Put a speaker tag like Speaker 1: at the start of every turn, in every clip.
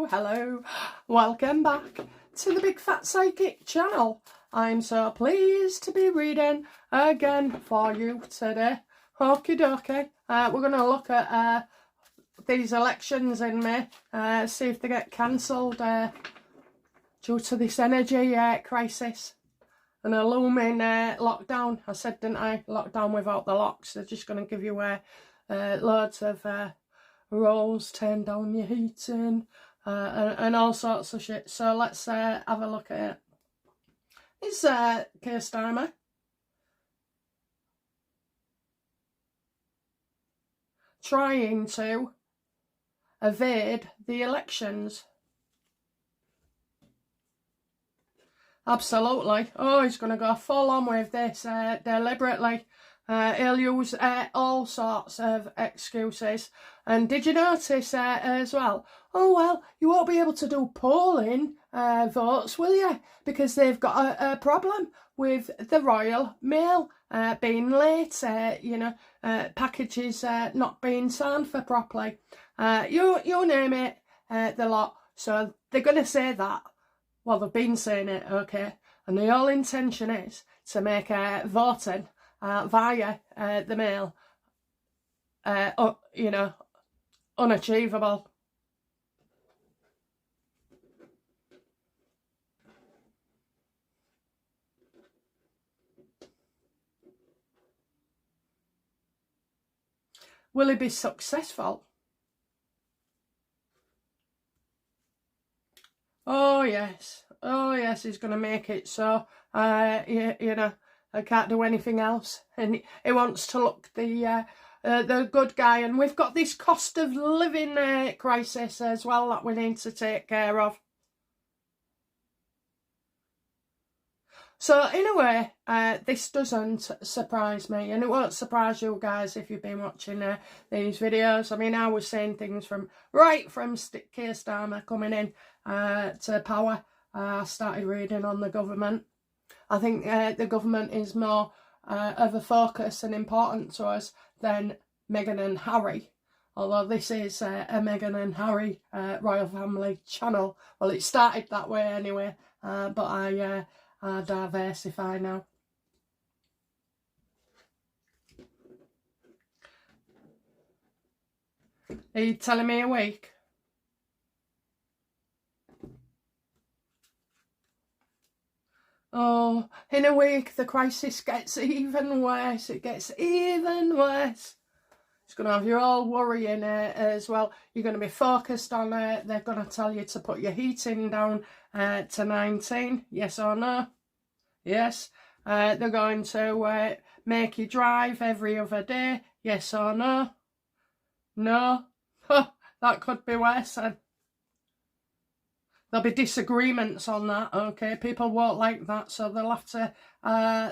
Speaker 1: Hello, welcome back to the Big Fat Psychic channel. I'm so pleased to be reading again for you today. Okie dokie. We're going to look at these elections in May, see if they get cancelled due to this energy crisis and a looming lockdown. I said, didn't I? Lockdown without the locks. They're just going to give you loads of rolls, turn down your heating, and all sorts of shit. So let's have a look at it. It's Keir Starmer. Trying to evade the elections. Absolutely. Oh, he's going to go full on with this deliberately. He'll use all sorts of excuses. And did you notice as well? Oh, well, you won't be able to do polling votes, will you? Because they've got a problem with the Royal Mail being late, packages not being signed for properly. You name it, the lot. So they're going to say that. Well, they've been saying it, okay. And the whole intention is to make voting via the mail, unachievable. Will he be successful? Oh yes, he's going to make it so, I can't do anything else. And he wants to look the good guy. And we've got this cost of living crisis as well that we need to take care of. So in a way, this doesn't surprise me, and it won't surprise you guys if you've been watching these videos. I mean, I was saying things from Keir Starmer coming in to power. I started reading on the government. I think the government is more of a focus and important to us than Meghan and Harry. Although this is a Meghan and Harry royal family channel. Well, it started that way anyway, but I diversify now. Are you telling me a week? Oh, in a week the crisis gets even worse. It gets even worse. It's going to have you all worrying as well. You're going to be focused on it. They're going to tell you to put your heating down to 19. Yes or no? Yes. They're going to make you drive every other day. Yes or no? No. That could be worse then. There'll be disagreements on that, okay? People won't like that, so they'll have to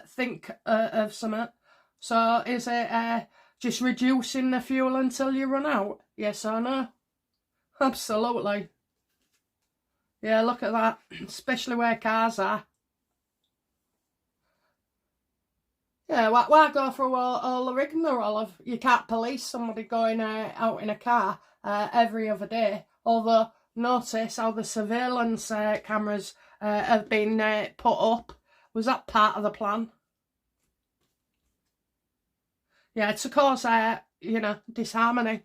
Speaker 1: think of something. So is it just reducing the fuel until you run out? Yes or no? Absolutely. Yeah, look at that, especially where cars are. Yeah, why go through all the rigmarole of you can't police somebody going out in a car every other day, although notice how the surveillance cameras have been put up. Was that part of the plan? Yeah, to cause, disharmony.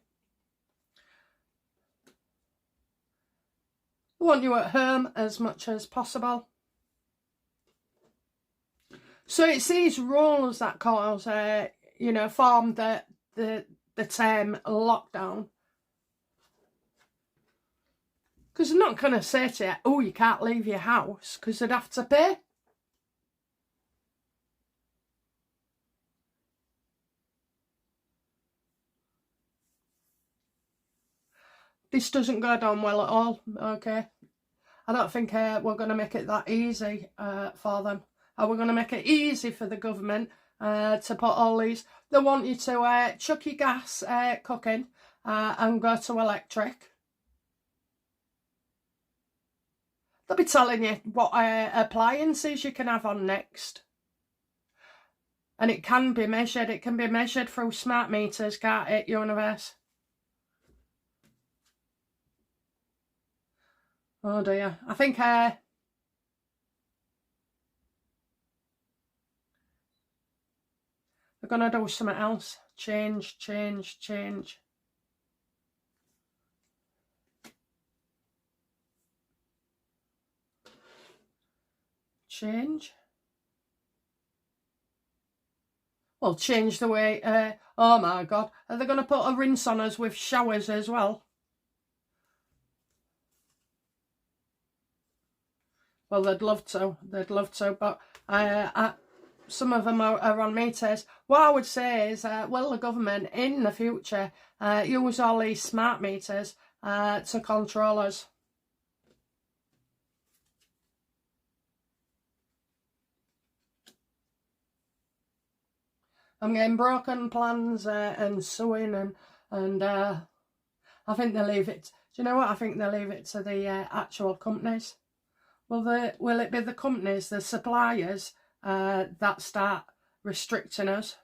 Speaker 1: They want you at home as much as possible. So it's these rules that cause, form the term lockdown. Because they're not going to say to you, oh, you can't leave your house, because they'd have to pay. This doesn't go down well at all, okay? I don't think we're going to make it that easy for them. Are we going to make it easy for the government to put all these... They want you to chuck your gas cooking and go to electric. They'll be telling you what appliances you can have on next. And it can be measured. It can be measured through smart meters, can't it, universe? Oh dear. I think they're going to do something else. Change. Change. Well, change the way, oh my God. Are they going to put a rinse on us with showers as well? Well, they'd love to, but some of them are on meters. What I would say is, will the government in the future use all these smart meters to control us? I'm getting broken plans and suing and I think they'll leave it. Do you know what? I think they'll leave it to the actual companies. Will it be the companies, the suppliers, that start restricting us?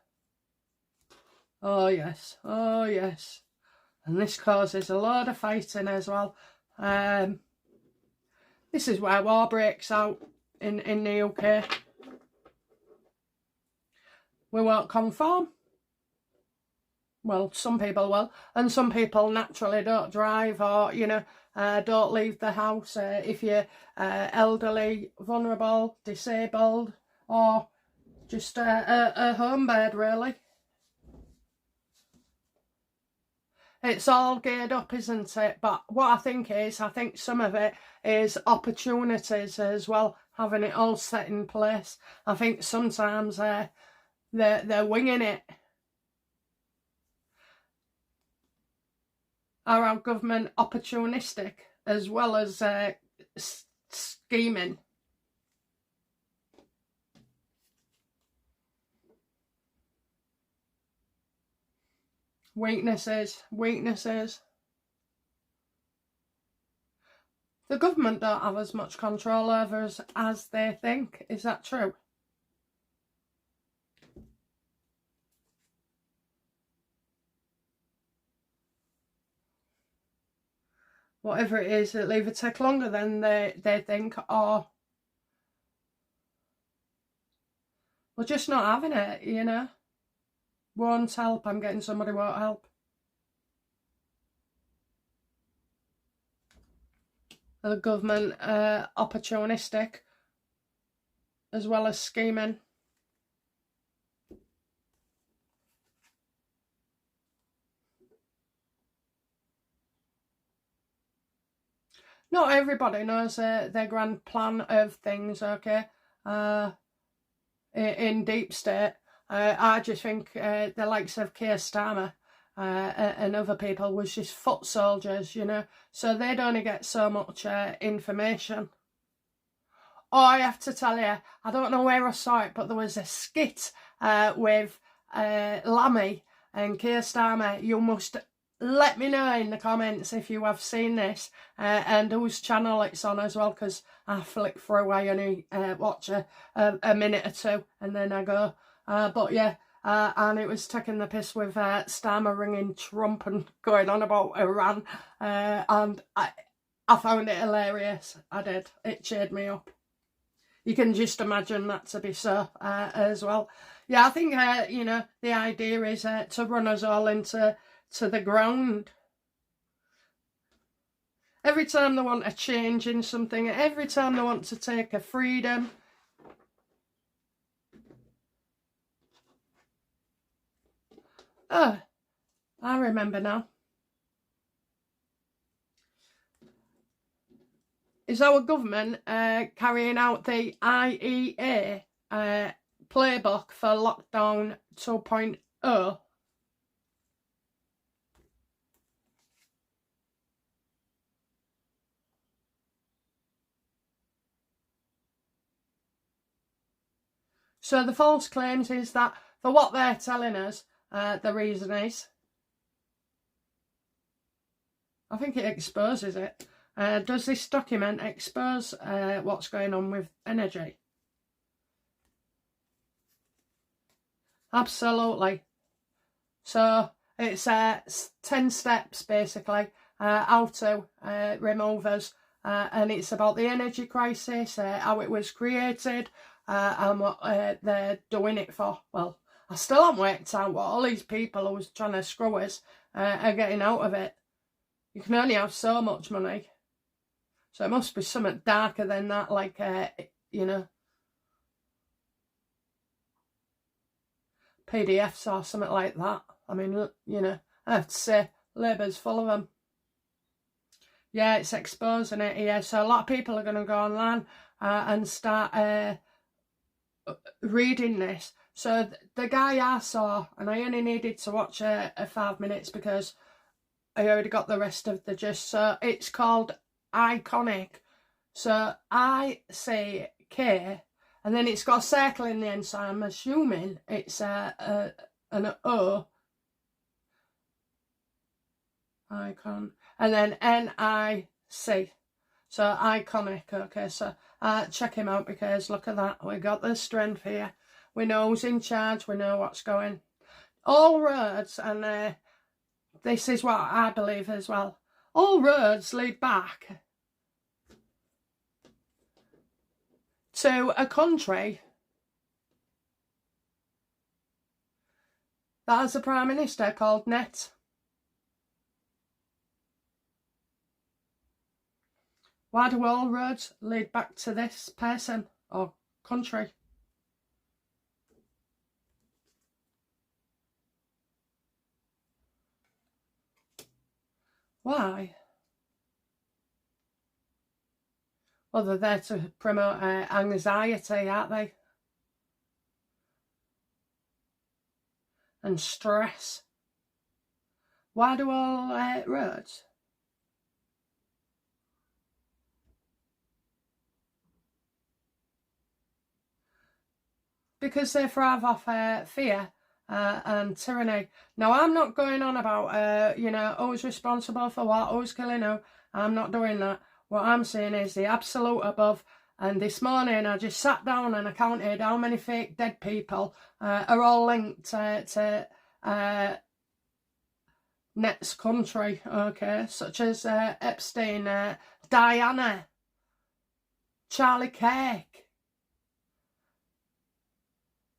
Speaker 1: Oh yes, and this causes a lot of fighting as well. This is where war breaks out in the UK. We won't conform. Well, some people will, and some people naturally don't drive, or don't leave the house if you're elderly, vulnerable, disabled, or just a home bed, really. It's all geared up, isn't it? But what I think some of it is opportunities as well, having it all set in place. I think sometimes they're winging it. Are our government opportunistic as well as scheming? Weaknesses. The government don't have as much control over us as they think. Is that true? Whatever it is, it'll either take longer than they think, or we're just not having it, Won't help. I'm getting somebody won't help. The government opportunistic as well as scheming. Not everybody knows their grand plan of things, okay? In deep state, I just think the likes of Keir Starmer and other people was just foot soldiers, so they'd only get so much information. Oh, I have to tell you, I don't know where I saw it, but there was a skit with Lammy and Keir Starmer. You must let me know in the comments if you have seen this and whose channel it's on as well, because I flick through, I only watch a minute or two and then I go. But yeah, and it was taking the piss with Starmer ringing Trump and going on about Iran, and I found it hilarious. I did. It cheered me up. You can just imagine that to be so as well. Yeah, I think the idea is to run us all into the ground. Every time they want a change in something, every time they want to take a freedom. Oh, I remember now. Is our government carrying out the IEA playbook for lockdown 2.0? So the false claims is that for what they're telling us, the reason is, I think it exposes it. Does this document expose what's going on with energy? Absolutely. So it's 10 steps basically how to remove us and it's about the energy crisis, how it was created, and what they're doing it for. Well, I still haven't worked out what all these people who was trying to screw us are getting out of it. You can only have so much money. So it must be something darker than that, like, you know, PDFs or something like that. I mean, you know, I have to say, Labour's full of them. Yeah, it's exposing it here. So a lot of people are going to go online and start reading this. So the guy I saw, and I only needed to watch a 5 minutes because I already got the rest of the gist. So it's called Iconic. So I-C-K, and then it's got a circle in the end, so I'm assuming it's an O. Icon. And then N-I-C. So Iconic. Okay, so check him out because look at that. We got the strength here. We know who's in charge. We know what's going. All roads, and this is what I believe as well. All roads lead back to a country that has a Prime Minister called Net. Why do all roads lead back to this person or country? Why? Well, they're there to promote anxiety, aren't they? And stress. Why do all roads? Because they thrive off fear and tyranny. Now, I'm not going on about, you know, who's responsible for what, who's killing who. I'm not doing that. What I'm saying is the absolute above. And this morning, I just sat down and I counted how many fake dead people are all linked to Net's country, okay? Such as Epstein, Diana, Charlie Kirk.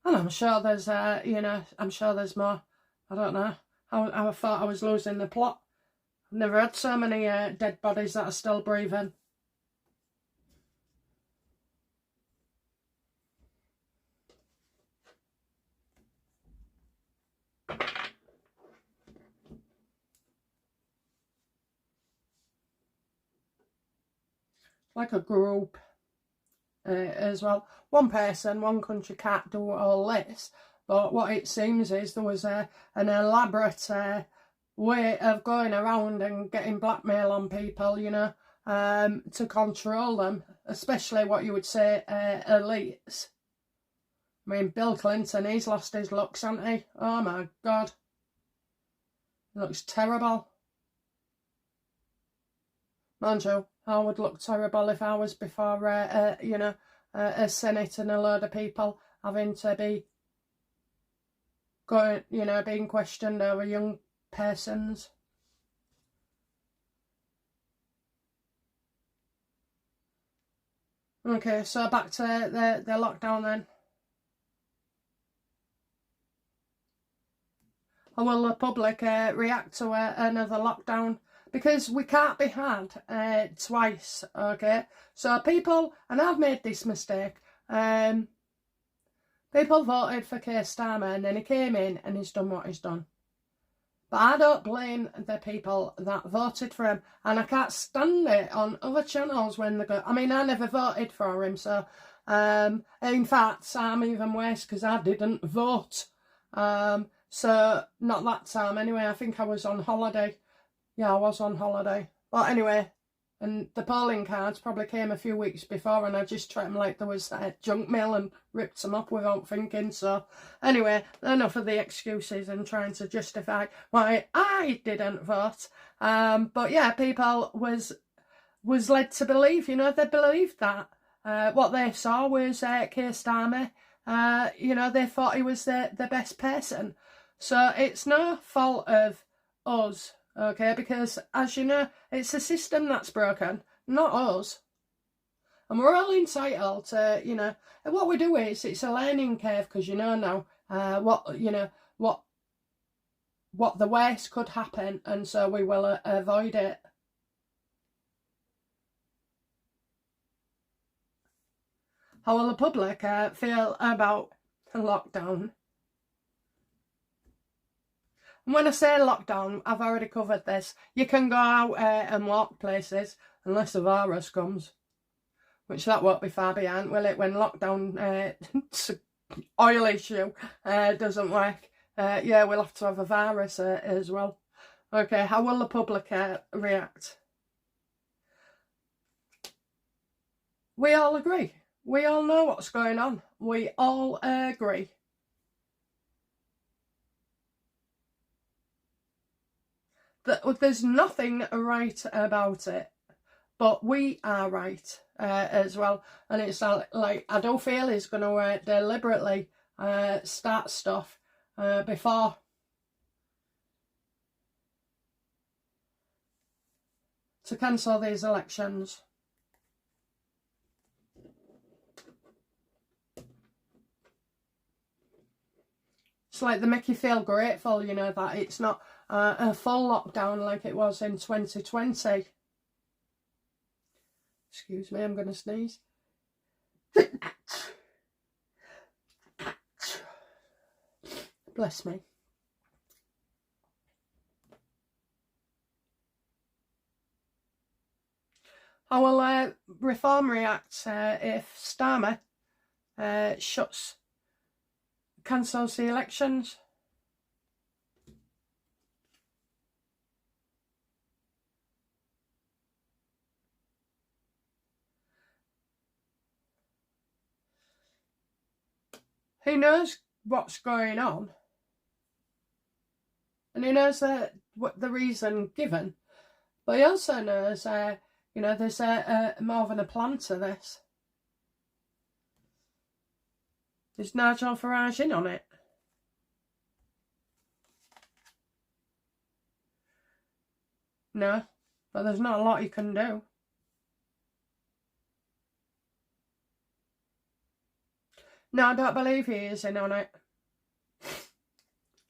Speaker 1: And I'm sure there's, you know, I'm sure there's more. I don't know. I thought I was losing the plot. I've never had so many dead bodies that are still breathing. Like a group as well. One person, one country can't do all this. But what it seems is there was an elaborate way of going around and getting blackmail on people, you know, to control them, especially what you would say elites. I mean, Bill Clinton, he's lost his looks, hasn't he? Oh my God. He looks terrible. Mind you, I would look terrible if I was before, you know, a Senate and a load of people having to be going, you know, being questioned over young persons. Okay, so back to the lockdown then. How will the public react to another lockdown? Because we can't be had twice, okay? So people, and I've made this mistake, people voted for Keir Starmer and then he came in and he's done what he's done. But I don't blame the people that voted for him. And I can't stand it on other channels when they go, I mean, I never voted for him. So, in fact, I'm even worse because I didn't vote. So, not that time anyway. I think I was on holiday. Yeah, I was on holiday. But anyway, and the polling cards probably came a few weeks before and I just treated them like there was junk mail and ripped them up without thinking. So anyway, enough of the excuses and trying to justify why I didn't vote. But yeah, people was led to believe, you know, they believed that. What they saw was Keir Starmer. You know, they thought he was the best person. So it's no fault of us. Okay, because as you know, it's a system that's broken, not us. And we're all entitled to, you know, what we do is, it's a learning curve, because you know now what the worst could happen, and so we will avoid it. How will the public feel about lockdown? And when I say lockdown, I've already covered this. You can go out and walk places unless the virus comes. Which that won't be far behind, will it, when lockdown oil issue doesn't work. Yeah, we'll have to have a virus as well. Okay, how will the public react? We all agree. We all know what's going on. We all agree. That there's nothing right about it. But we are right as well. And it's like I don't feel he's going to deliberately start stuff before. To cancel these elections. It's like they make you feel grateful, you know, that it's not a full lockdown like it was in 2020. Excuse me, I'm going to sneeze. Bless me. How will Reform react if Starmer cancels the elections? He knows what's going on, and he knows what the reason given, but he also knows, you know, there's more than a plan to this. There's Nigel Farage in on it. No, but there's not a lot you can do. No, I don't believe he is in on it.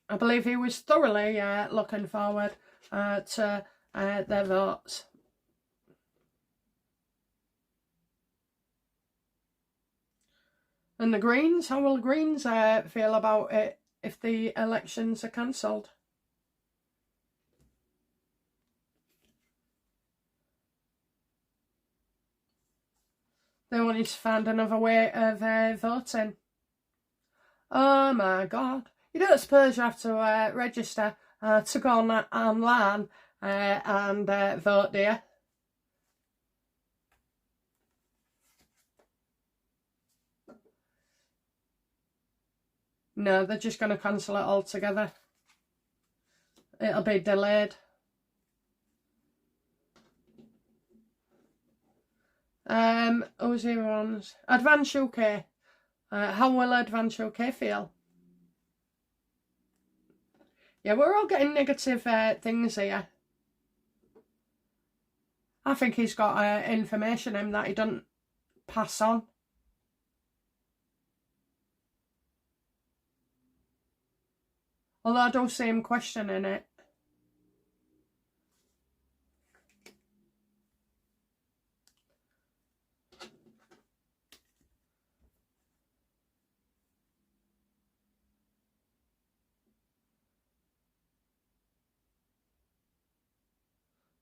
Speaker 1: I believe he was thoroughly looking forward to their votes. And the Greens, how will the Greens feel about it if the elections are cancelled? They wanted to find another way of voting. Oh my God. You don't suppose you have to register to go online and vote, do you? No, they're just going to cancel it altogether. It'll be delayed. Who's the other ones? Advance UK. How will Advance UK feel? Yeah, we're all getting negative things here. I think he's got information in that he doesn't pass on. Although I don't see him questioning it.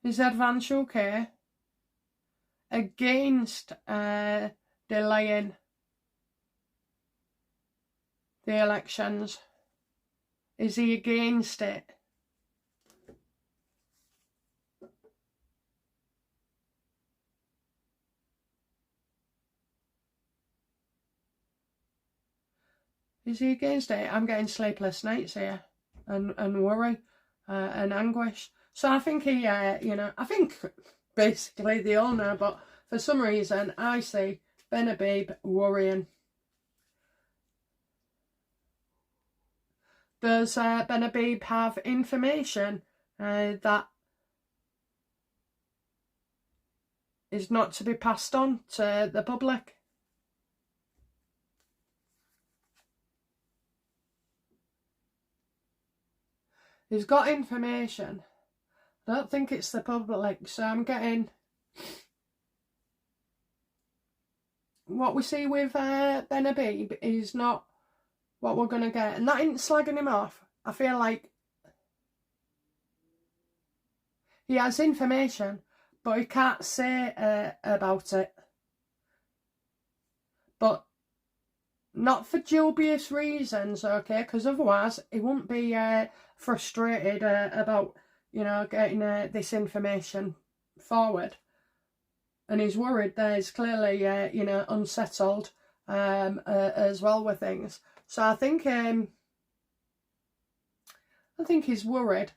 Speaker 1: Is Advance UK against delaying the elections? Is he against it? Is he against it? I'm getting sleepless nights here and worry and anguish. So I think he, you know, I think basically they all know, but for some reason I see Ben Habib worrying. Does Ben Habib have information that is not to be passed on to the public. He's got information. I don't think it's the public, so I'm getting what we see with Ben Habib is not what we're going to get. And that ain't slagging him off. I feel like he has information, but he can't say about it. But not for dubious reasons, okay? Because otherwise he wouldn't be frustrated about, you know, getting this information forward. And he's worried. There's clearly, you know, unsettled as well with things. So I think he's worried.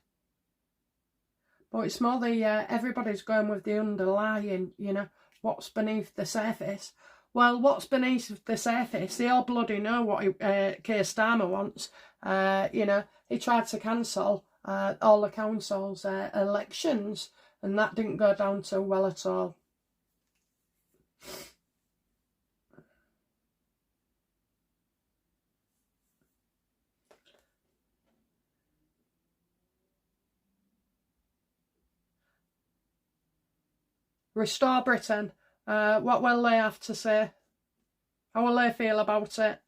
Speaker 1: But it's more the everybody's going with the underlying, you know, what's beneath the surface. Well, what's beneath the surface? They all bloody know what Keir Starmer wants. You know, he tried to cancel all the council's elections, and that didn't go down so well at all. Restore Britain. What will they have to say? How will they feel about it?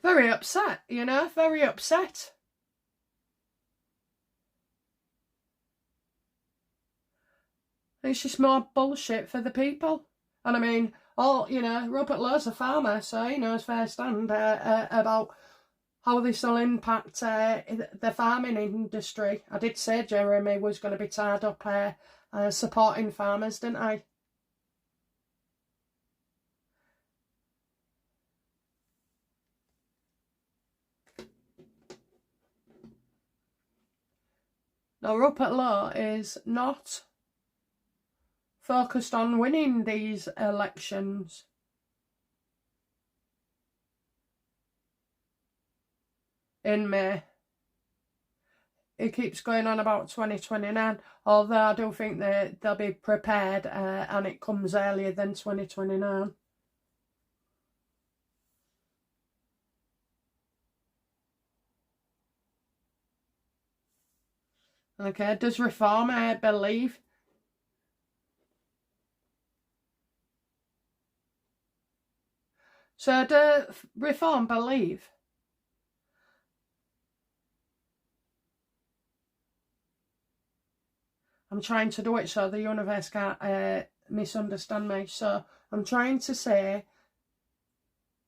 Speaker 1: Very upset, you know, very upset. It's just more bullshit for the people. And I mean, you know, Robert Lowe's a farmer, so he knows firsthand about how this will impact the farming industry. I did say Jeremy was going to be tied up supporting farmers, didn't I? Now, Rupert Lowe is not focused on winning these elections. In May. He keeps going on about 2029, although I do think they'll be prepared and it comes earlier than 2029. Okay, does Reform believe? So do Reform believe? I'm trying to do it so the universe can't misunderstand me. So I'm trying to say,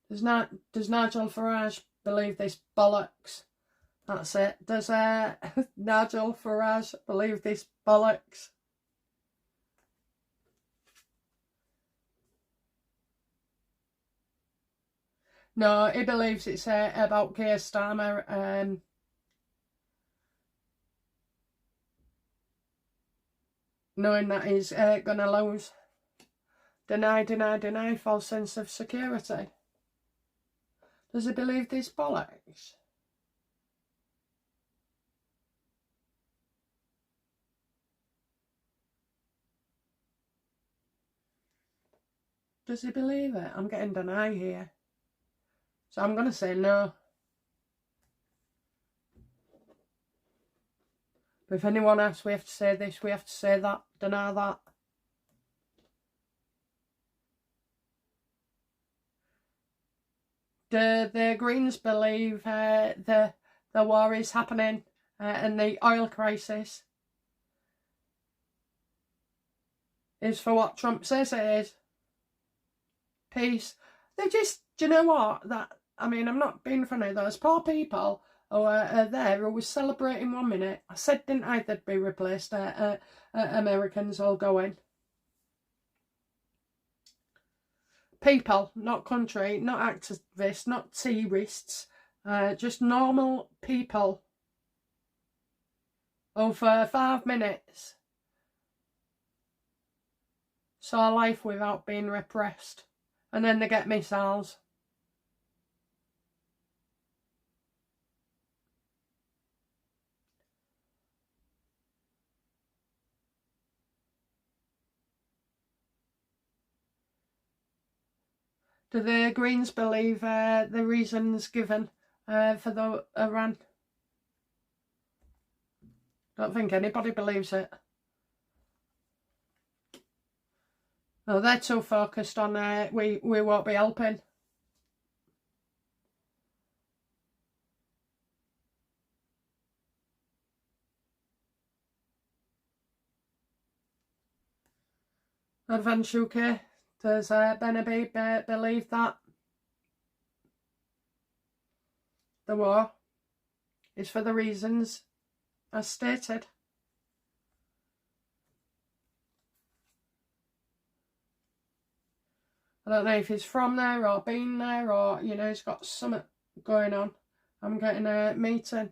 Speaker 1: does Nigel Farage believe this bollocks? That's it. Does Nigel Farage believe this bollocks? No, he believes it's about Keir Starmer knowing that he's going to lose. Deny, false sense of security. Does he believe these bollocks? Does he believe it? I'm getting deny here. So I'm going to say no. But if anyone asks, we have to say this, we have to say that, deny that. Do the Greens believe the war is happening and the oil crisis is for what Trump says it is? Peace. They just, do you know what? I mean, I'm not being funny. Those poor people who are there who was celebrating 1 minute. I said, didn't I, they'd be replaced. Americans all going. People, not country, not activists, not terrorists, just normal people. Oh, for 5 minutes. Saw life without being repressed. And then they get missiles. Do the Greens believe the reasons given for the Iran? Don't think anybody believes it. No, they're too focused on we won't be helping. Advance UK, does Benabee believe that the war is for the reasons as stated? I don't know if he's from there or been there or, you know, he's got something going on. I'm getting a meeting.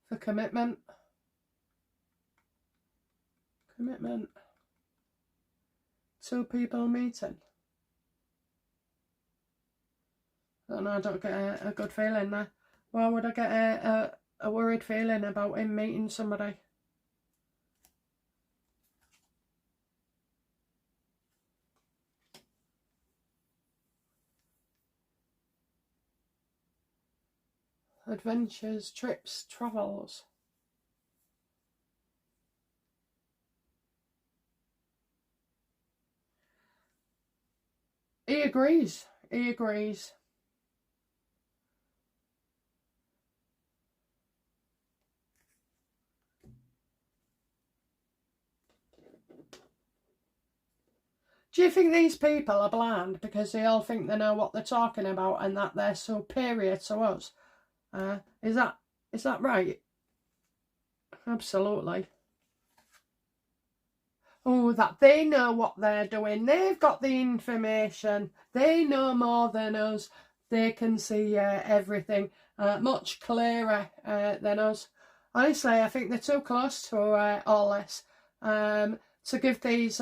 Speaker 1: For commitment. Commitment. 2 people meeting. I don't know, I don't get a good feeling there. Why would I get a worried feeling about him meeting somebody? Adventures, trips, travels. He agrees. He agrees. Do you think these people are blind because they all think they know what they're talking about and that they're superior to us? Is that right? Absolutely. Oh, that they know what they're doing. They've got the information. They know more than us. They can see everything much clearer than us. Honestly, I think they're too close to all this to give these...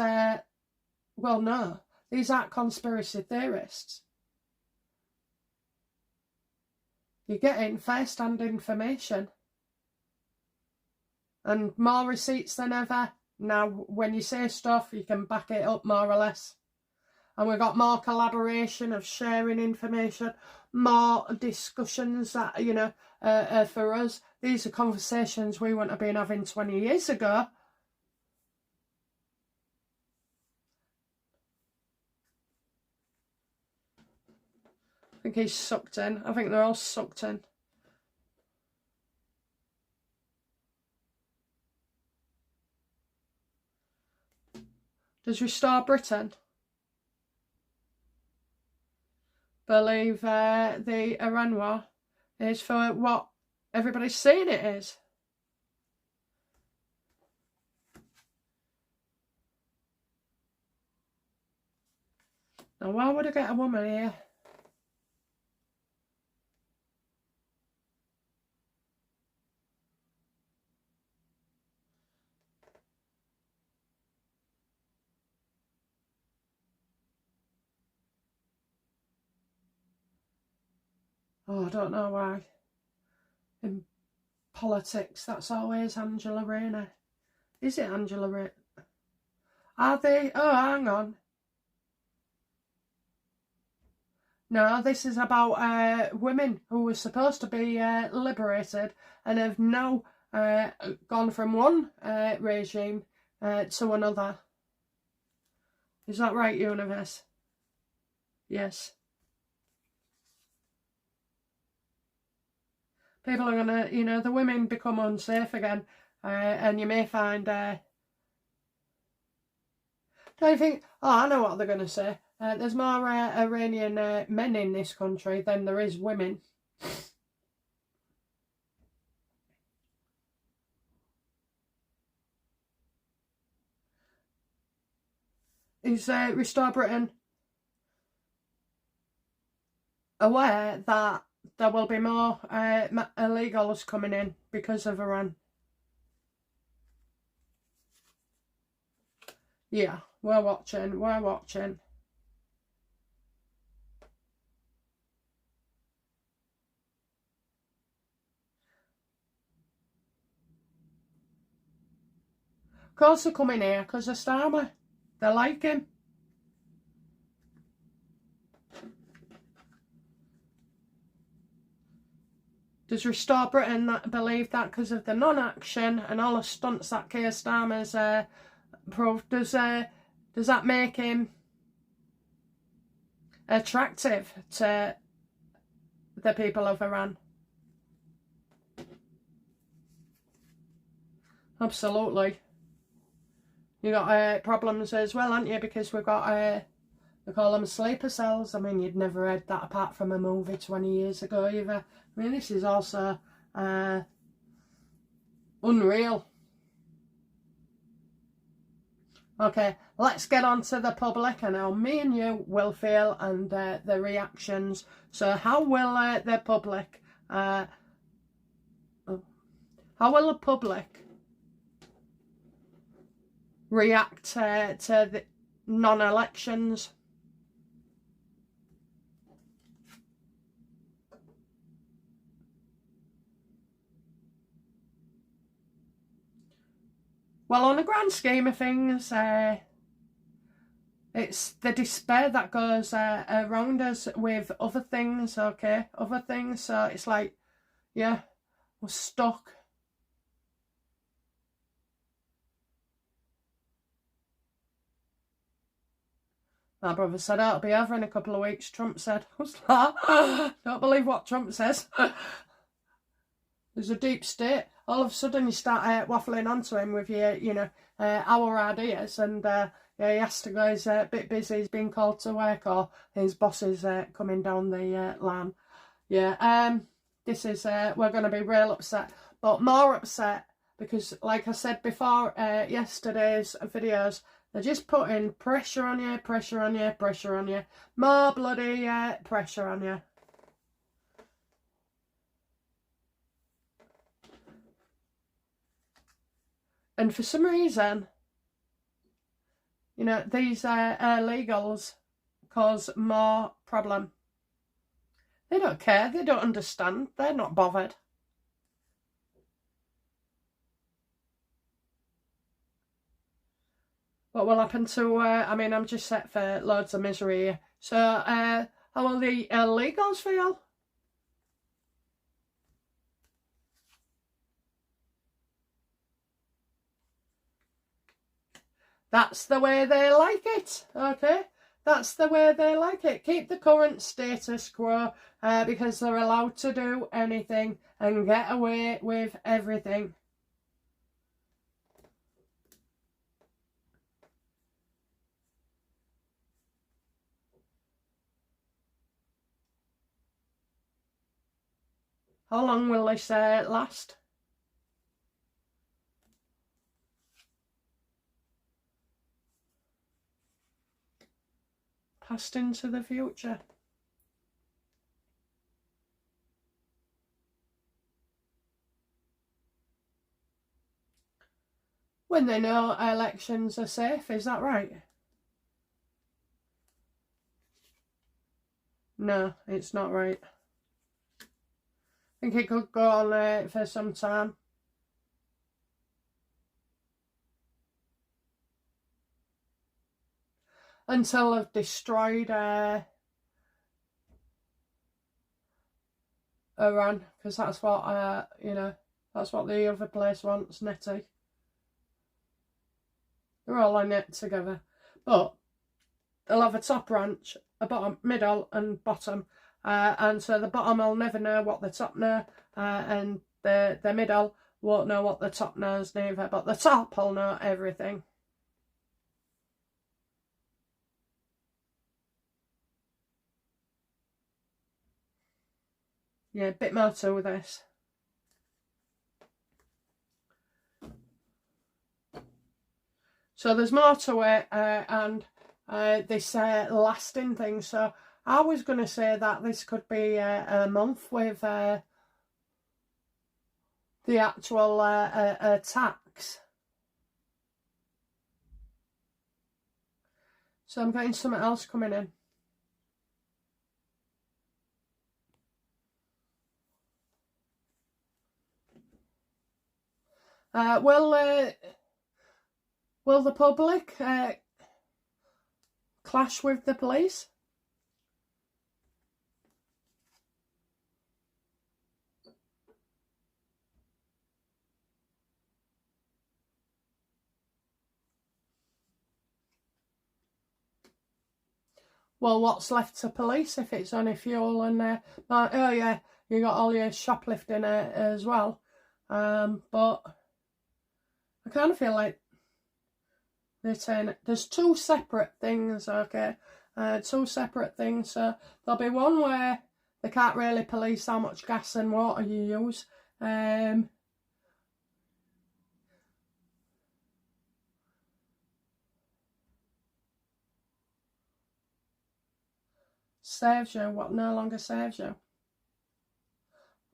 Speaker 1: well, no, these aren't conspiracy theorists. You're getting first-hand information. And more receipts than ever. Now, when you say stuff, you can back it up more or less. And we've got more collaboration of sharing information, more discussions that, you know, for us. These are conversations we wouldn't have been having 20 years ago. I think he's sucked in. I think they're all sucked in. Does Restore Britain believe the Iran war is for what everybody's saying it is? Now, why would I get a woman here? Oh, I don't know why. In politics, that's always Angela Rayner. Is it Angela Rayner? Are they? Oh, hang on. No, this is about women who were supposed to be liberated and have now gone from one regime to another. Is that right, universe? Yes. People are going to, you know, the women become unsafe again. And you may find... don't you think... Oh, I know what they're going to say. There's more Iranian men in this country than there is women. Is Restore Britain aware that there will be more illegals coming in because of Iran? Yeah, we're watching. Of course they're coming here because of Starmer. They like him. Does Restore Britain believe that because of the non-action and all the stunts that Keir Starmer's proved, does that make him attractive to the people of Iran? Absolutely. You got problems as well, haven't you? Because we've got they call them sleeper cells. I mean, you'd never heard that apart from a movie 20 years ago either. I mean, this is also unreal. Okay, let's get on to the public and how me and you will feel and the reactions. So how will the public react to the non-elections? Well, on a grand scheme of things, it's the despair that goes around us with other things, okay? Other things, so it's like, yeah, we're stuck. My brother said, oh, it'll be over in a couple of weeks, Trump said. What's that? Don't believe what Trump says. There's a deep state. All of a sudden you start waffling onto him with your, you know, our ideas, and yeah, he has to go, he's a bit busy, he's been called to work, or his boss is coming down the line. Yeah, this is, we're going to be real upset, but more upset because, like I said before, yesterday's videos, they're just putting pressure on you, pressure on you, pressure on you, more bloody pressure on you. And for some reason, you know, these illegals cause more problem. They don't care, they don't understand, they're not bothered. What will happen to, I mean, I'm just set for loads of misery here. So, how will the illegals feel? That's the way they like it, okay? That's the way they like it. Keep the current status quo because they're allowed to do anything and get away with everything. How long will this last? Past into the future. When they know elections are safe, is that right? No, it's not right. I think it could go on for some time. Until they've destroyed Iran, because that's what, you know, that's what the other place wants, Nettie. They're all in it together. But they'll have a top branch, a bottom, middle and bottom. And so the bottom will never know what the top know, and the middle won't know what the top knows neither. But the top will know everything. Yeah, a bit more to this. So there's more to it, and this lasting thing. So I was going to say that this could be a month with the actual attacks. So I'm getting something else coming in. Well, Will the public clash with the police? Well, what's left to police if it's only fuel and oh yeah, you got all your shoplifting as well. But I kind of feel like they're saying there's two separate things, okay? Two separate things. So there'll be one where they can't really police how much gas and water you use. Saves you, what no longer saves you.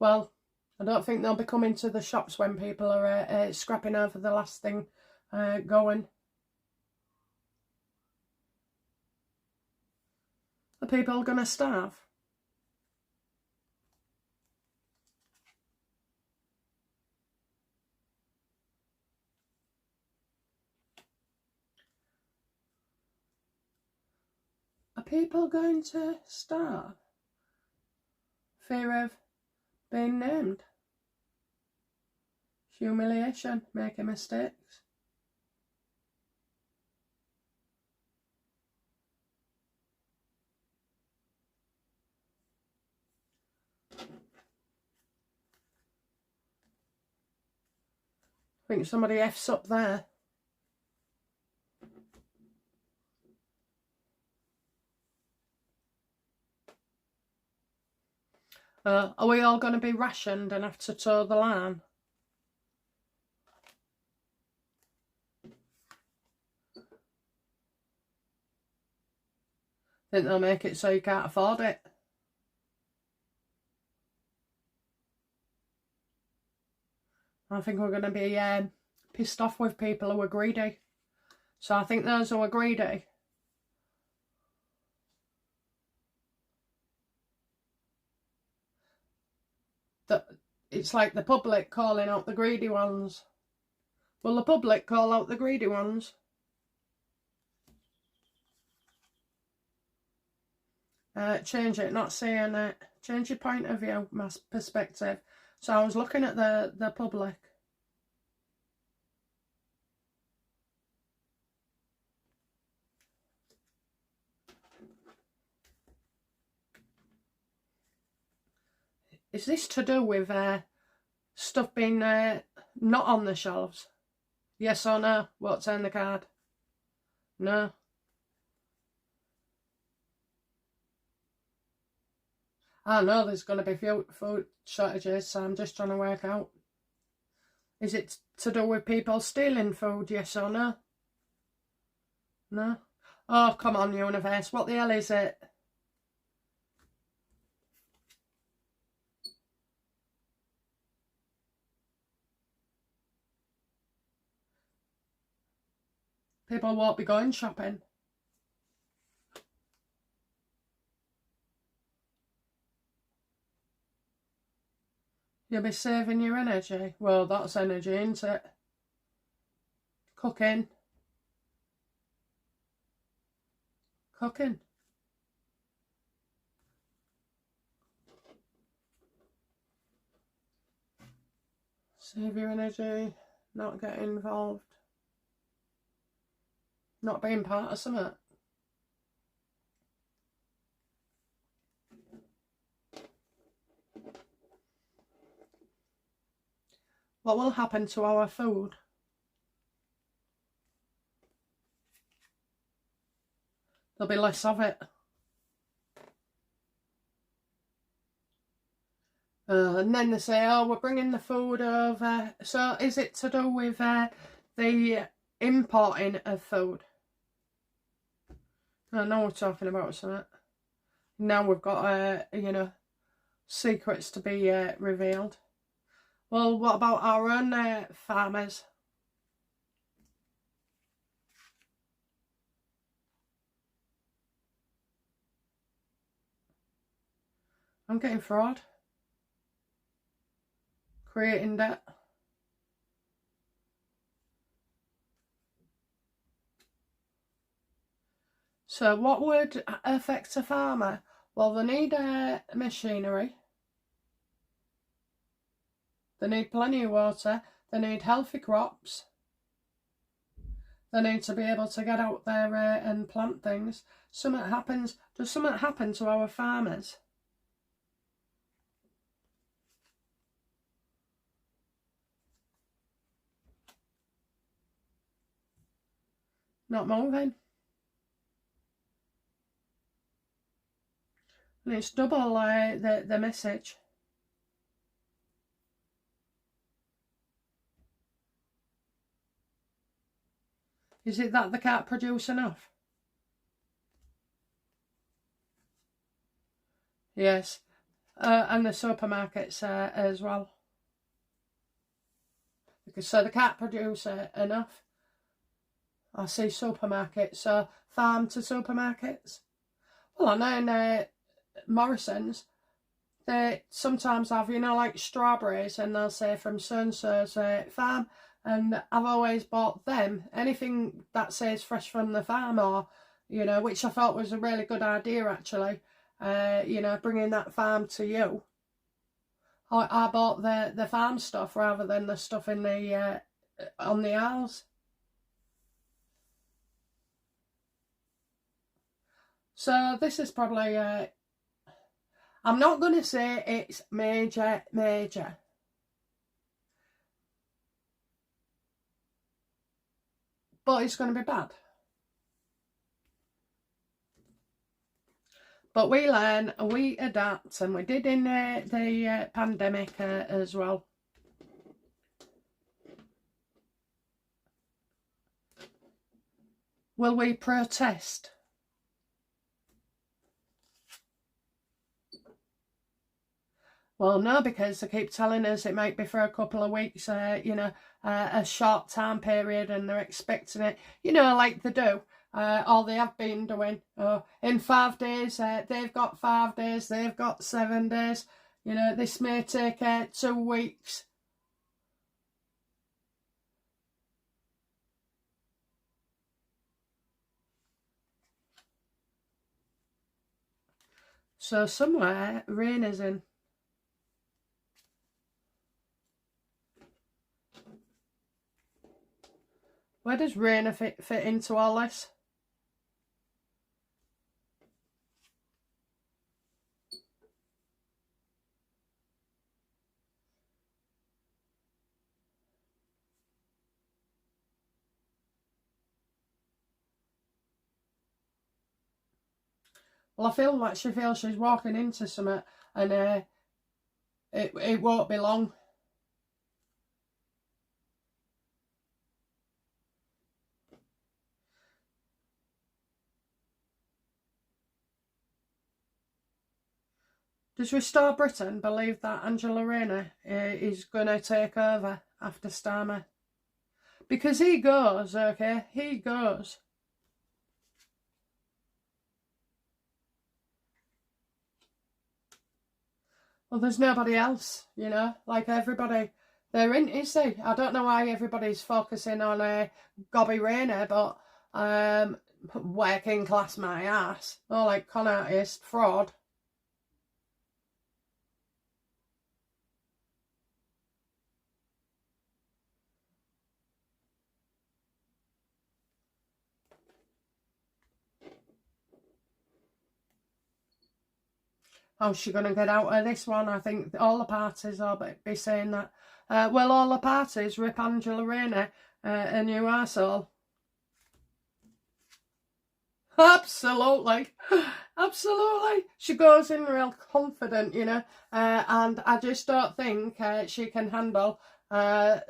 Speaker 1: Well, I don't think they'll be coming to the shops when people are scrapping over the last thing going. Are people going to starve? Are people going to starve? Fear of being named? Humiliation? Making mistakes? I think somebody F's up there. Are we all going to be rationed and have to toe the line? Think they'll make it so you can't afford it? I think we're going to be pissed off with people who are greedy. So I think those who are greedy that it's like the public calling out the greedy ones. Will the public call out the greedy ones? Change it, not saying it. Change your point of view, my perspective. So I was looking at the public. Is this to do with stuff being not on the shelves? Yes or no? What's on the card? No. I know there's going to be food shortages, so I'm just trying to work out. Is it to do with people stealing food, yes or no? No? Oh, come on, universe. What the hell is it? People won't be going shopping. You'll be saving your energy. Well, that's energy, isn't it? Cooking. Cooking. Save your energy. Not get involved. Not being part of something. What will happen to our food? There'll be less of it. And then they say, oh, we're bringing the food over. So is it to do with the importing of food? I know we're talking about something. Now we've got, you know, secrets to be revealed. Well, what about our own farmers? I'm getting fraud. Creating debt. So what would affect a farmer? Well, they need machinery. They need plenty of water. They need healthy crops. They need to be able to get out there and plant things. Something happens. Does something happen to our farmers? Not moving. And it's double the message. Is it that they can't produce enough? Yes. And the supermarkets as well. Because so they can't produce enough. I see supermarkets, so farm to supermarkets. Well, I know in Morrison's, they sometimes have, you know, like strawberries, and they'll say from so-and-so's farm, and I've always bought them, anything that says fresh from the farm, or, you know, which I thought was a really good idea actually, you know, bringing that farm to you. I bought the farm stuff rather than the stuff in the on the aisles. So this is probably, I'm not going to say it's major, but it's going to be bad. But we learn, we adapt, and we did in the pandemic as well. Will we protest? Well, no, because they keep telling us it might be for a couple of weeks, you know, a short time period, and they're expecting it, you know, like they do, or they have been doing. In 5 days, they've got 5 days, they've got 7 days, you know, this may take 2 weeks. So somewhere, Rayner's in. Where does Rayner fit into all this? Well, I feel like she feels she's walking into something, and it won't be long. Does Restore Britain believe that Angela Rayner is going to take over after Starmer? Because he goes, okay, he goes. Well, there's nobody else, you know, like everybody. They're in, is they? I don't know why everybody's focusing on Gobby Rayner, but working class my ass. Oh, like con artist, fraud. How's she going to get out of this one? I think all the parties will be saying that. Well, all the parties rip Angela Rayner a new arsehole. Absolutely. Absolutely. She goes in real confident, you know, and I just don't think she can handle the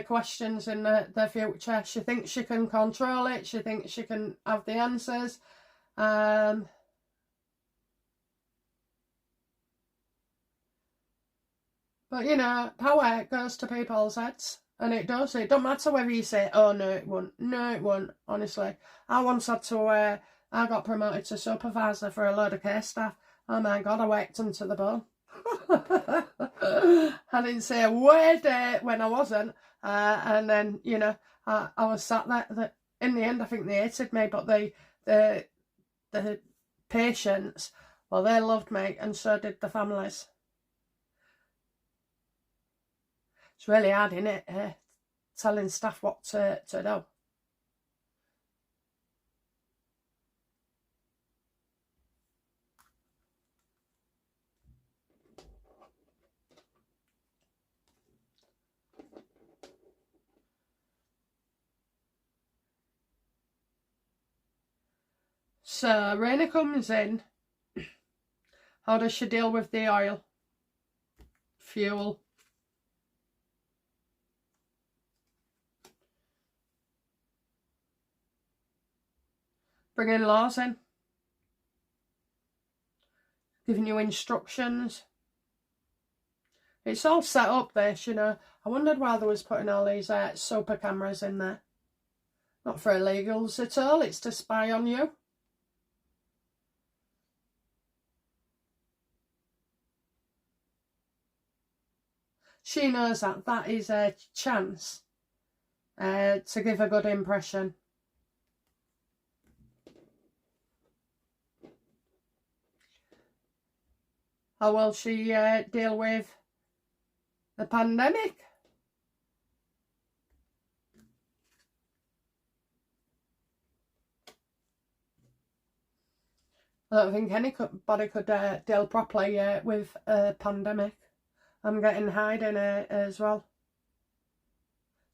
Speaker 1: questions in the future. She thinks she can control it. She thinks she can have the answers. But, you know, power goes to people's heads. And it does. It don't matter whether you say, oh, no, it won't. No, it won't, honestly. I once had to, I got promoted to supervisor for a load of care staff. Oh, my God, I worked them to the bone. I didn't say a word when I wasn't. And then, you know, I was sat there. in the end, I think they hated me, but the patients, well, they loved me, and so did the families. It's really hard, isn't it, telling staff what to do. So Rayner comes in. How does she deal with the oil? Fuel. Bringing laws in. Giving you instructions. It's all set up, this, you know. I wondered why they was putting all these super cameras in there. Not for illegals at all, it's to spy on you. She knows that that is a chance to give a good impression. How will she deal with the pandemic? I don't think anybody could deal properly with a pandemic. I'm getting hiding as well.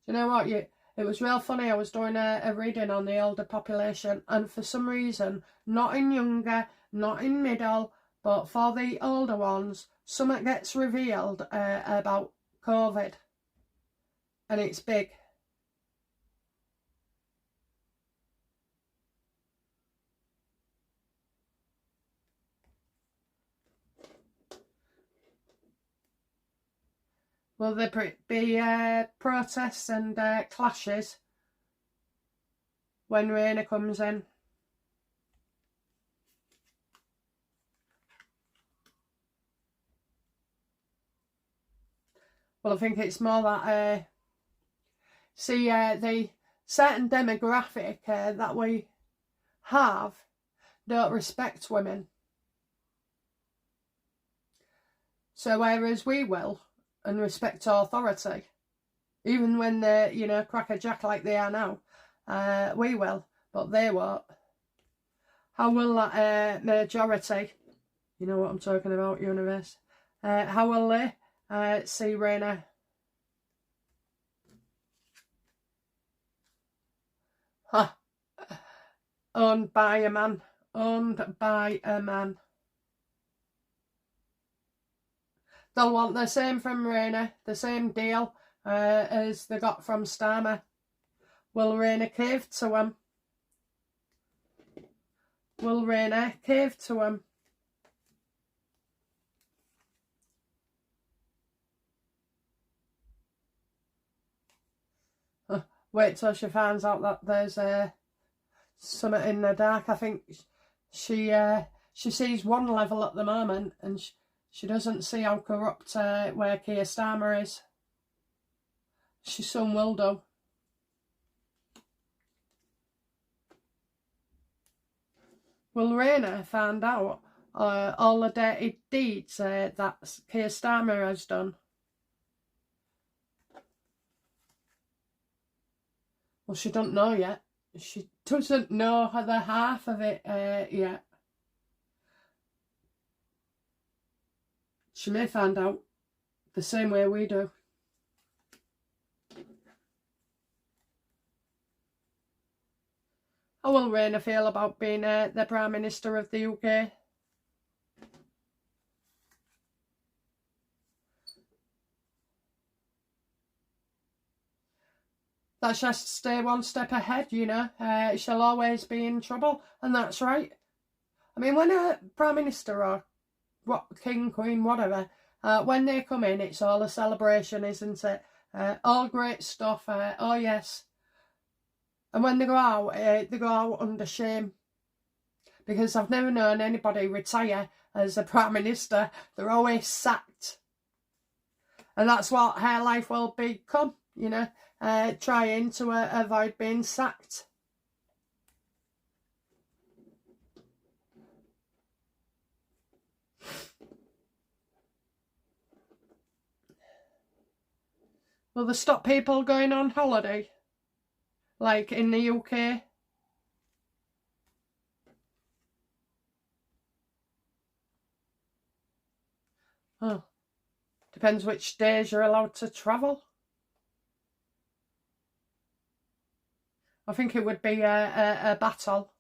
Speaker 1: Do you know what? It was real funny. I was doing a reading on the older population, and for some reason, not in younger, not in middle, but for the older ones, something gets revealed about COVID, and it's big. Will there be protests and clashes when Rayner comes in? Well, I think it's more that, the certain demographic that we have don't respect women. So whereas we will, and respect authority, even when they're, you know, crackerjack like they are now, we will, but they won't. How will that majority, you know what I'm talking about, universe, how will they see Rayner? Owned by a man. Owned by a man. They'll want the same from Rayner, the same deal as they got from Starmer. Will Rayner cave to him? Will Rayner cave to him? Wait till she finds out that there's something in the dark. I think she sees one level at the moment, and she doesn't see how corrupt where Keir Starmer is. She soon will do. Will Rayner find out all the dirty deeds that Keir Starmer has done? Well, she don't know yet. She doesn't know the half of it yet. She may find out the same way we do. How will Rayner feel about being the Prime Minister of the UK? That she has to stay one step ahead, you know. She'll always be in trouble, and that's right. I mean, when a Prime Minister or King, Queen, whatever, when they come in, it's all a celebration, isn't it? All great stuff, oh yes. And when they go out under shame. Because I've never known anybody retire as a Prime Minister. They're always sacked. And that's what her life will become, you know. Trying to avoid being sacked. Will they stop people going on holiday? Like in the UK? Oh, depends which days you're allowed to travel. I think it would be a battle.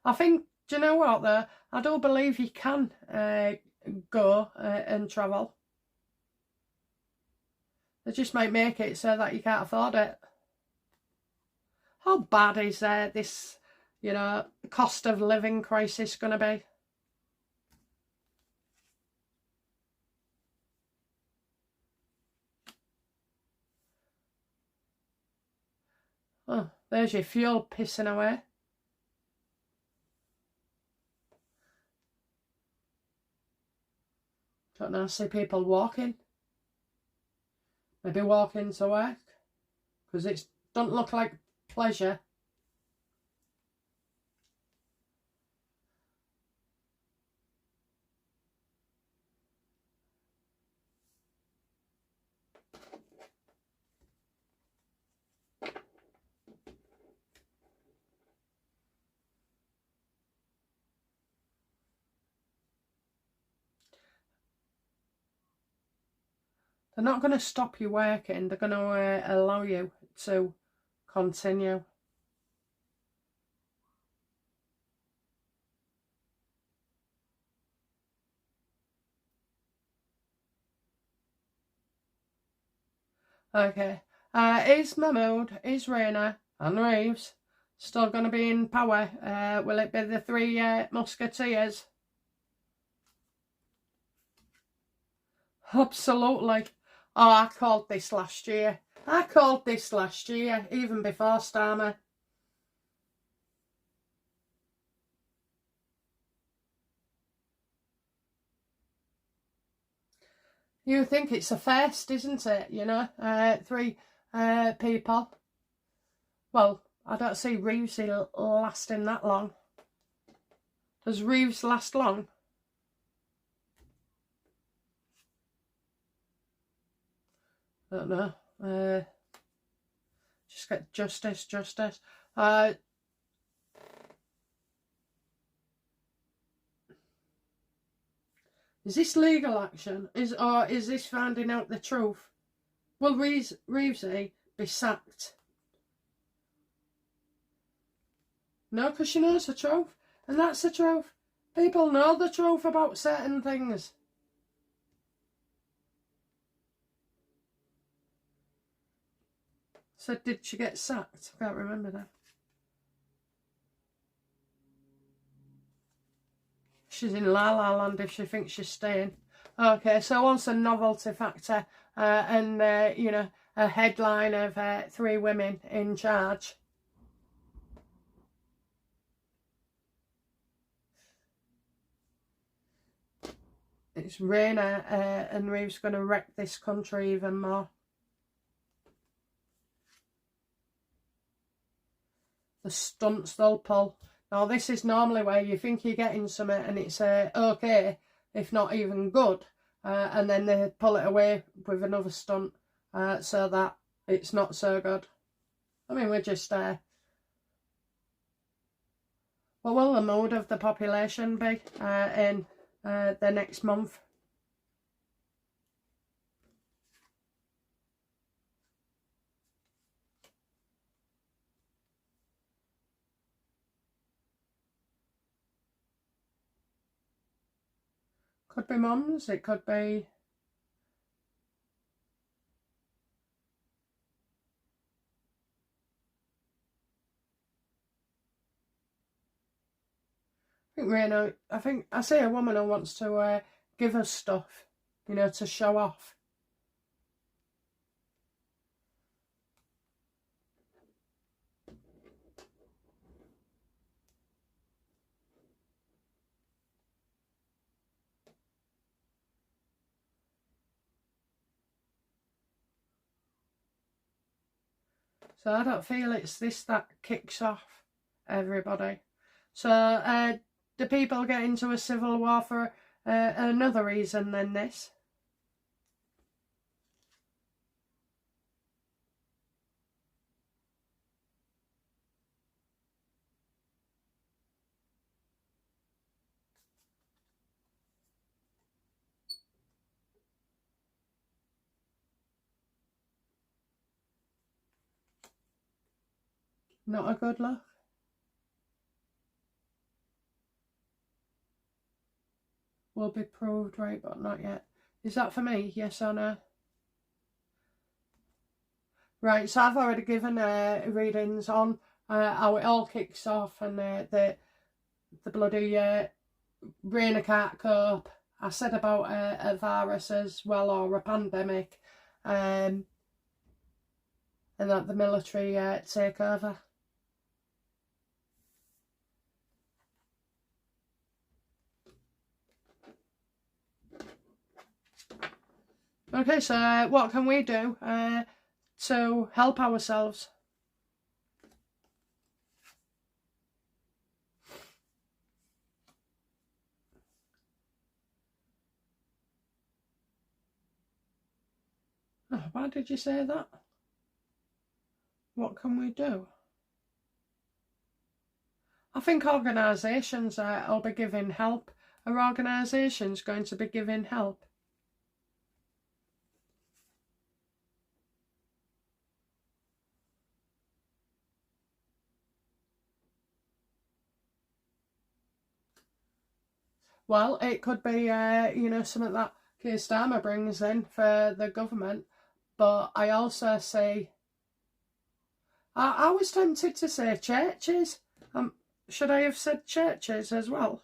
Speaker 1: I think, do you know what though? I do believe you can go and travel. They just might make it so that you can't afford it. How bad is this, you know, cost of living crisis going to be? Oh, there's your fuel pissing away. Don't know, I see people walking. Maybe walking to work. Because it don't look like pleasure. They're not going to stop you working. They're going to allow you to continue. Okay. Is Mahmood, is Rayner and Reeves still going to be in power? Will it be the three musketeers? Absolutely. Oh, I called this last year. I called this last year, even before Starmer. You think it's a first, isn't it? You know, three people. Well, I don't see Reeves lasting that long. Does Reeves last long? I don't know. Just get justice. Is this legal action? Or is this finding out the truth? Will Reevesy be sacked? No, because she knows the truth. And that's the truth. People know the truth about certain things. So did she get sacked? I can't remember that. She's in La La Land if she thinks she's staying. Okay, so once a novelty factor and, you know, a headline of three women in charge. It's Rayner and Reeves going to wreck this country even more. The stunts they'll pull. Now, this is normally where you think you're getting something and it's okay, if not even good. And then they pull it away with another stunt so that it's not so good. I mean, we're just... what will the mood of the population be in the next month? Could be mums, it could be... I think I see a woman who wants to give us stuff, you know, to show off. So I don't feel it's this that kicks off everybody. So do people get into a civil war for another reason than this? Not a good look. Will be proved right, but not yet. Is that for me? Yes or no? Right, so I've already given readings on how it all kicks off, and the bloody Rayner can't cope. I said about a virus as well, or a pandemic, and that the military take over. Okay, so what can we do to help ourselves? Oh, why did you say that? What can we do? I think organisations will be giving help. Are organisations going to be giving help? Well, it could be, you know, something that Keir Starmer brings in for the government. But I also say, I was tempted to say churches. Should I have said churches as well?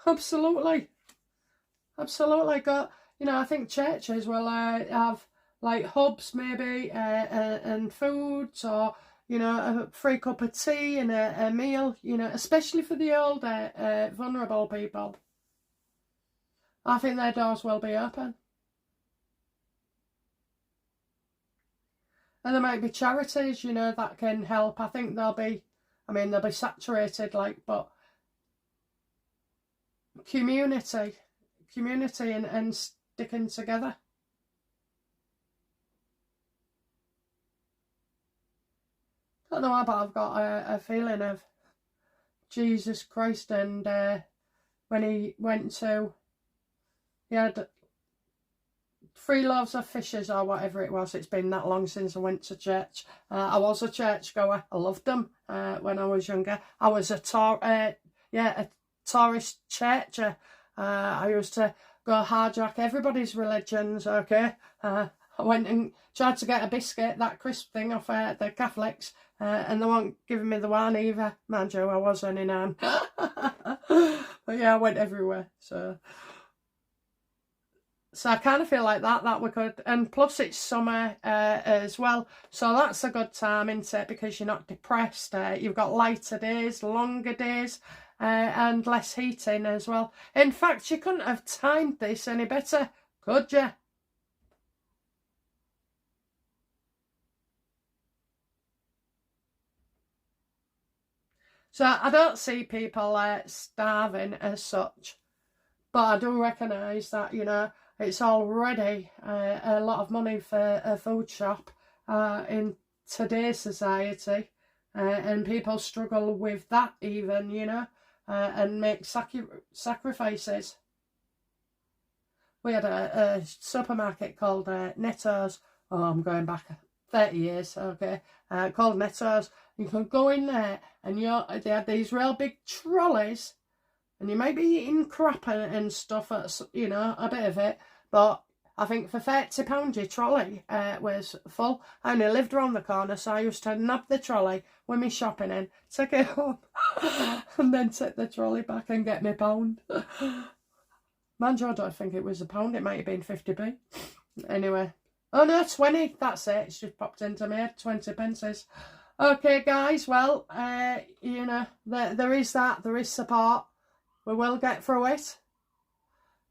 Speaker 1: Absolutely. Absolutely. You know, I think churches will have like hubs maybe and foods, or, you know, a free cup of tea and a meal, you know, especially for the older vulnerable people. I think their doors will be open. And there might be charities, you know, that can help. I think they'll be saturated, like, but community and sticking together. I don't know, but I've got a feeling of Jesus Christ, and when he went to, he had 3 loaves of fishes or whatever it was. It's been that long since I went to church. I was a churchgoer. I loved them when I was younger. I was a tourist churcher. I used to go hijack everybody's religions, okay? I went and tried to get a biscuit, that crisp thing off the Catholics, and they weren't giving me the one either. Mind you, I was only 9. But yeah, I went everywhere, so I kind of feel like that we could, and plus it's summer as well, so that's a good time, isn't it? Because you're not depressed, you've got lighter days, longer days, and less heating as well. In fact, you couldn't have timed this any better, could you? So I don't see people starving as such, but I do recognise that, you know, it's already a lot of money for a food shop in today's society, and people struggle with that even, you know, and make sacrifices. We had a supermarket called Netto's. Oh, I'm going back 30 years, okay, called Netto's. You could go in there and they had these real big trolleys, and you might be eating crap and stuff, you know, a bit of it, but I think for £30 your trolley was full. I only lived around the corner, so I used to nab the trolley with me shopping in, take it home, and then take the trolley back and get me £1. Man, I don't think it was £1, it might have been 50p. Anyway. Oh no, 20, that's it, it's just popped into me, 20 pences. Okay guys, well, you know, there is that, there is support. We will get through it.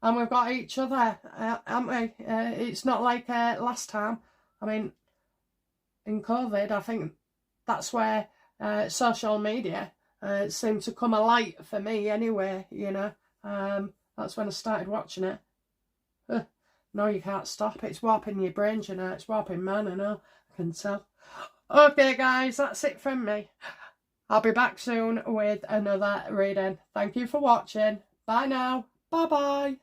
Speaker 1: And we've got each other, haven't we? It's not like last time. I mean, in COVID, I think that's where social media seemed to come alight for me anyway, you know. That's when I started watching it. No, you can't stop. It's warping your brain, you know. It's warping man, I know. I can tell. Okay, guys, that's it from me. I'll be back soon with another reading. Thank you for watching. Bye now. Bye-bye.